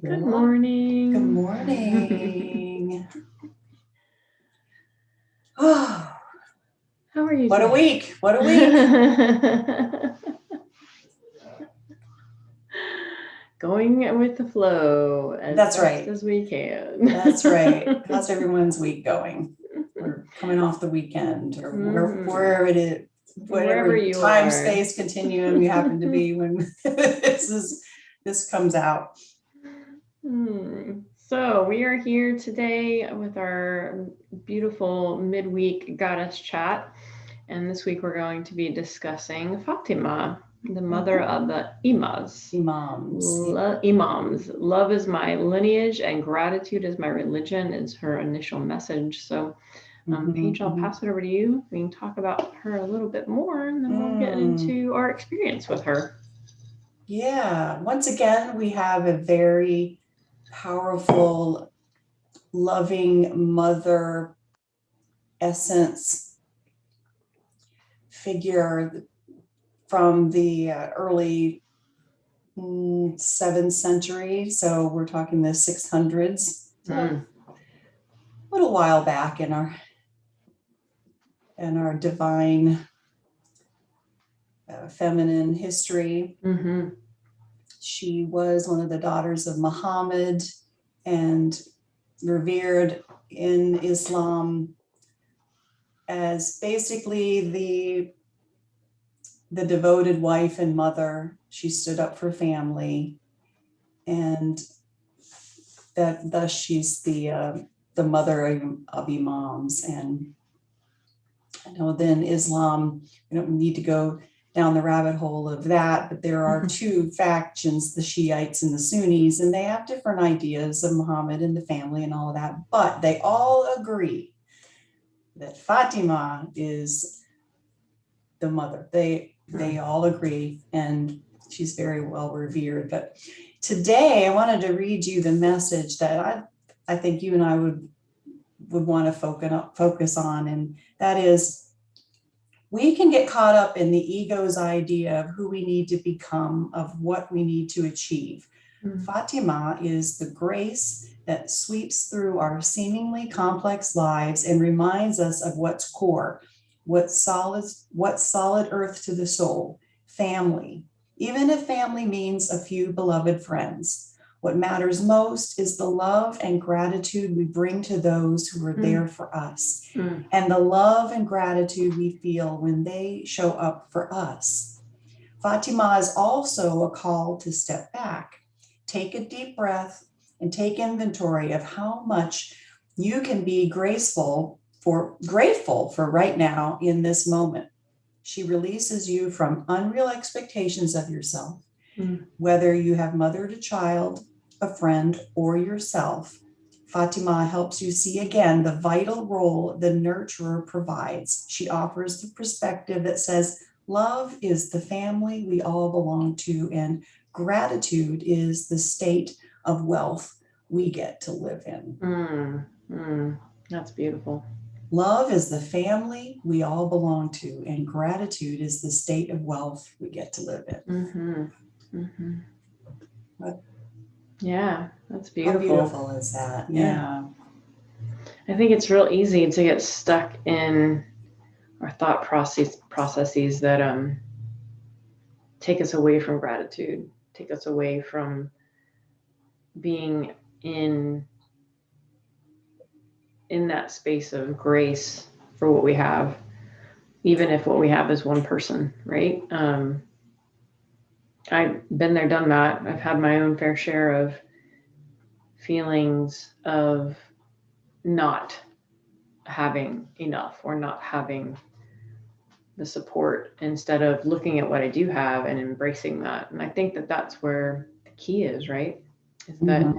Good morning. Good morning. Oh, How are you what a today? week. What a week. Going with the flow as That's best right. as we can. That's right. How's everyone's week going? We're coming off the weekend or wherever it is, Wherever whatever you time, are. space continuum you happen to be when this comes out. So we are here today with our beautiful midweek goddess chat. And this week we're going to be discussing Fatimah, the mother of the Imams. Imams. Love is my lineage and gratitude is my religion is her initial message. So Paige, I'll pass it over to you. We can talk about her a little bit more and then we'll get into our experience with her. Yeah. Once again, we have a very powerful, loving mother essence figure from the early 7th century. So we're talking the 600s. So a little while back in our divine feminine history. She was one of the daughters of Muhammad and revered in Islam as basically the devoted wife and mother. She stood up for family, and that thus she's the mother of imams. And I know then Islam, we don't need to go down the rabbit hole of that, but there are two factions, the Shiites and the Sunnis, and they have different ideas of Muhammad and the family and all of that, but they all agree that Fatimah is the mother. They all agree, and she's very well revered. But today I wanted to read you the message that I think you and I would want to focus on, and that is, we can get caught up in the ego's idea of who we need to become, of what we need to achieve. Fatimah is the grace that sweeps through our seemingly complex lives and reminds us of what's core, what's solid earth to the soul, family. Even if family means a few beloved friends, what matters most is the love and gratitude we bring to those who are there for us, and the love and gratitude we feel when they show up for us. Fatimah is also a call to step back, take a deep breath, and take inventory of how much you can be grateful for right now in this moment. She releases you from unreal expectations of yourself, whether you have mothered a child, a friend, or yourself. Fatimah helps you see again the vital role the nurturer provides. She offers the perspective that says love is the family we all belong to, and gratitude is the state of wealth we get to live in. That's beautiful. Love is the family we all belong to, and gratitude is the state of wealth we get to live in. Yeah, that's beautiful. How beautiful is that? Yeah. I think it's real easy to get stuck in our thought processes that take us away from gratitude, take us away from being in that space of grace for what we have, even if what we have is one person, right? I've been there, done that. I've had my own fair share of feelings of not having enough or not having the support instead of looking at what I do have and embracing that. And I think that that's where the key is, right? Is that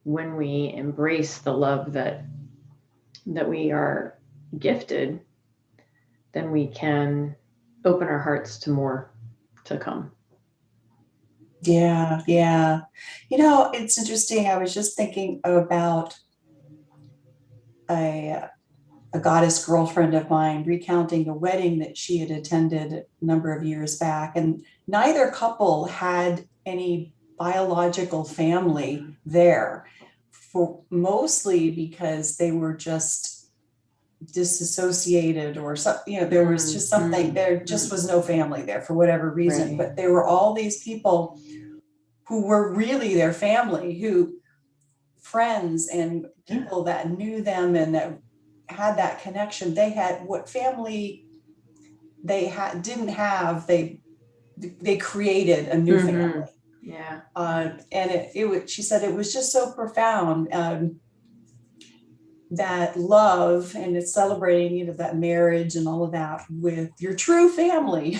when we embrace the love that we are gifted, then we can open our hearts to more to come. Yeah, yeah. You know, it's interesting. I was just thinking about a goddess girlfriend of mine recounting a wedding that she had attended a number of years back, and neither couple had any biological family there, for mostly because they were just disassociated or something, there was just something, there just was no family there for whatever reason. Right. But there were all these people who were really their family, who friends and people that knew them and that had that connection. They had what family didn't have. They created a new family. Yeah. And she said it was just so profound, that love, and it's celebrating, that marriage and all of that with your true family.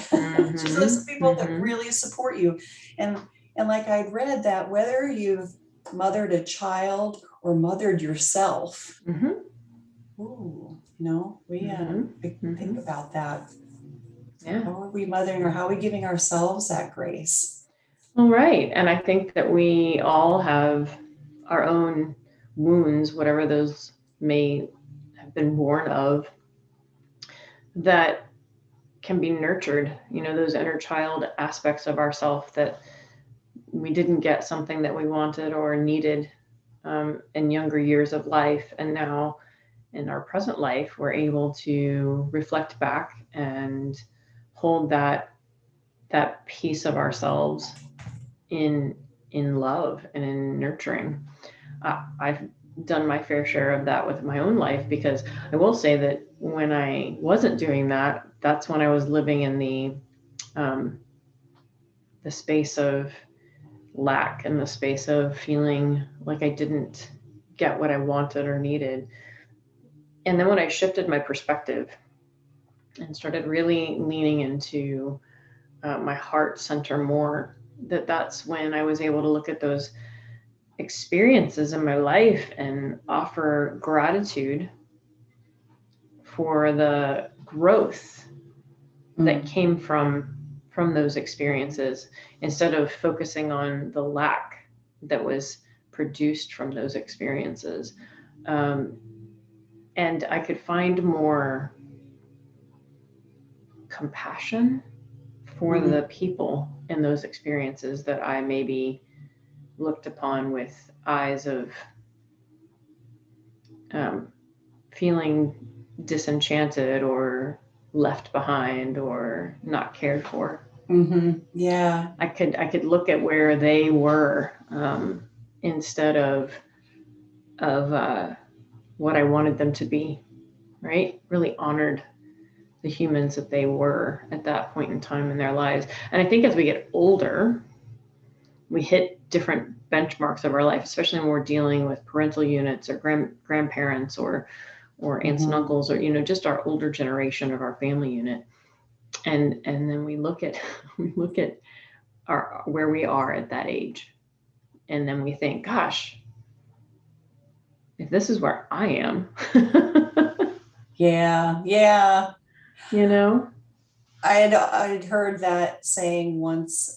Just those people that really support you. And like I'd read that whether you've mothered a child or mothered yourself, ooh, we think about that. Yeah. How are we mothering, or how are we giving ourselves that grace? Well, right. And I think that we all have our own wounds, whatever those may have been born of, that can be nurtured, those inner child aspects of ourself that we didn't get something that we wanted or needed in younger years of life. And now in our present life, we're able to reflect back and hold that piece of ourselves in love and in nurturing. I've done my fair share of that with my own life, because I will say that when I wasn't doing that, that's when I was living in the space of lack and the space of feeling like I didn't get what I wanted or needed. And then when I shifted my perspective and started really leaning into my heart center more, that's when I was able to look at those experiences in my life and offer gratitude for the growth that came from those experiences, instead of focusing on the lack that was produced from those experiences. And I could find more compassion for the people in those experiences that I maybe looked upon with eyes of feeling disenchanted or left behind or not cared for. Yeah. I could look at where they were, instead of what I wanted them to be, right? Really honored the humans that they were at that point in time in their lives. And I think as we get older, we hit different benchmarks of our life, especially when we're dealing with parental units or grandparents or aunts and uncles, or just our older generation of our family unit. And then we look at our where we are at that age, and then we think, gosh, if this is where I am. Yeah. I'd heard that saying once,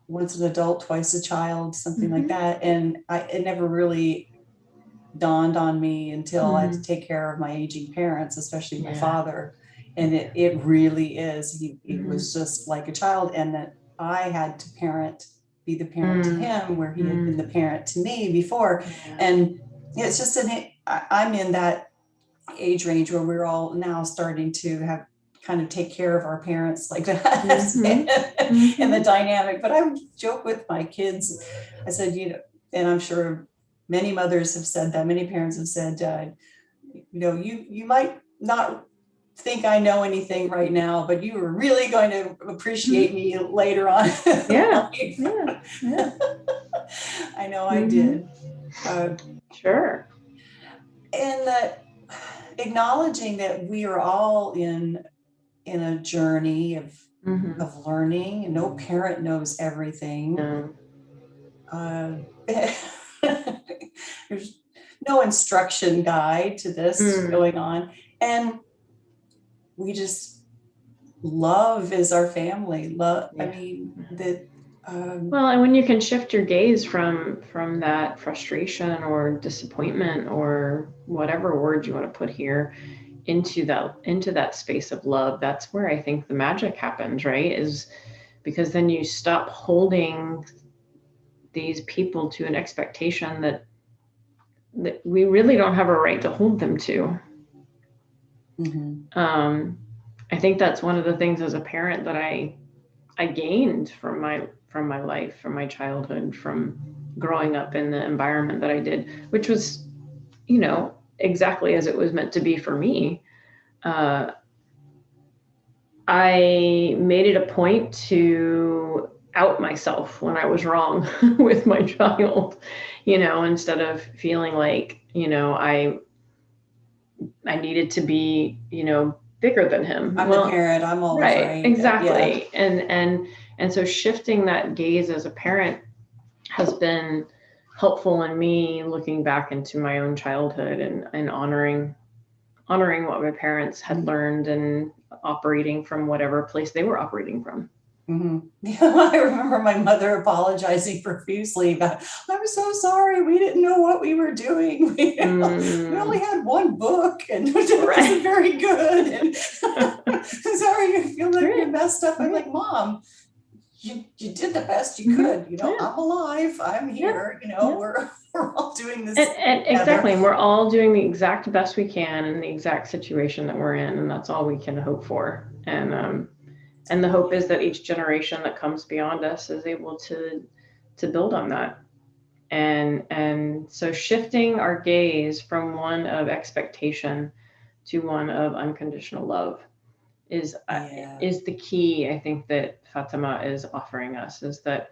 once an adult, twice a child, something like that. And it never really dawned on me until I had to take care of my aging parents, especially my father. And it really is. He was just like a child, and that I had to be the parent to him, where he had been the parent to me before. And it's just I'm in that age range where we're all now starting to kind of take care of our parents like that. And the dynamic. But I joke with my kids, I said, and I'm sure many mothers have said that, many parents have said, you might not think I know anything right now, but you are really going to appreciate me later on. Yeah. I know I did. Sure. And that acknowledging that we are all in a journey of learning. No parent knows everything. There's no instruction guide to this going on. And we just, love is our family. Love, I mean, that. Well, and when you can shift your gaze from that frustration or disappointment or whatever word you want to put here into that space of love, that's where I think the magic happens, right? Is because then you stop holding these people to an expectation that we really don't have a right to hold them to. I think that's one of the things as a parent that I gained from my life, from my childhood, from growing up in the environment that I did, which was, exactly as it was meant to be for me. I made it a point to out myself when I was wrong with my child, instead of feeling like, I needed to be, bigger than him. I'm the parent, I'm always right. Exactly. Yeah. And so shifting that gaze as a parent has been helpful in me looking back into my own childhood and honoring what my parents had learned and operating from whatever place they were operating from. I remember my mother apologizing profusely about, I'm so sorry, we didn't know what we were doing. We only had one book and it wasn't very good. And sorry, you feel like you messed up. I'm like, Mom, you did the best you could. I'm alive, I'm here. We're all doing this and exactly, and we're all doing the exact best we can in the exact situation that we're in, and that's all we can hope for. And the hope is that each generation that comes beyond us is able to build on that. And so shifting our gaze from one of expectation to one of unconditional love is the key, I think, that Fatimah is offering us, is that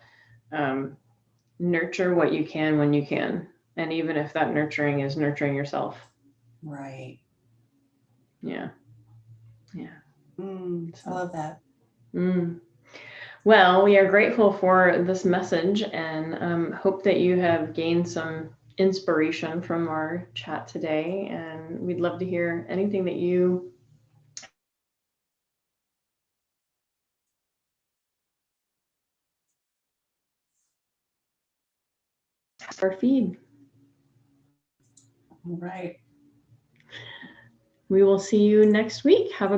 nurture what you can when you can. And even if that nurturing is nurturing yourself. Right. Yeah. I love that. Well, we are grateful for this message and hope that you have gained some inspiration from our chat today. And we'd love to hear anything that you our feed. Right. We will see you next week. Have a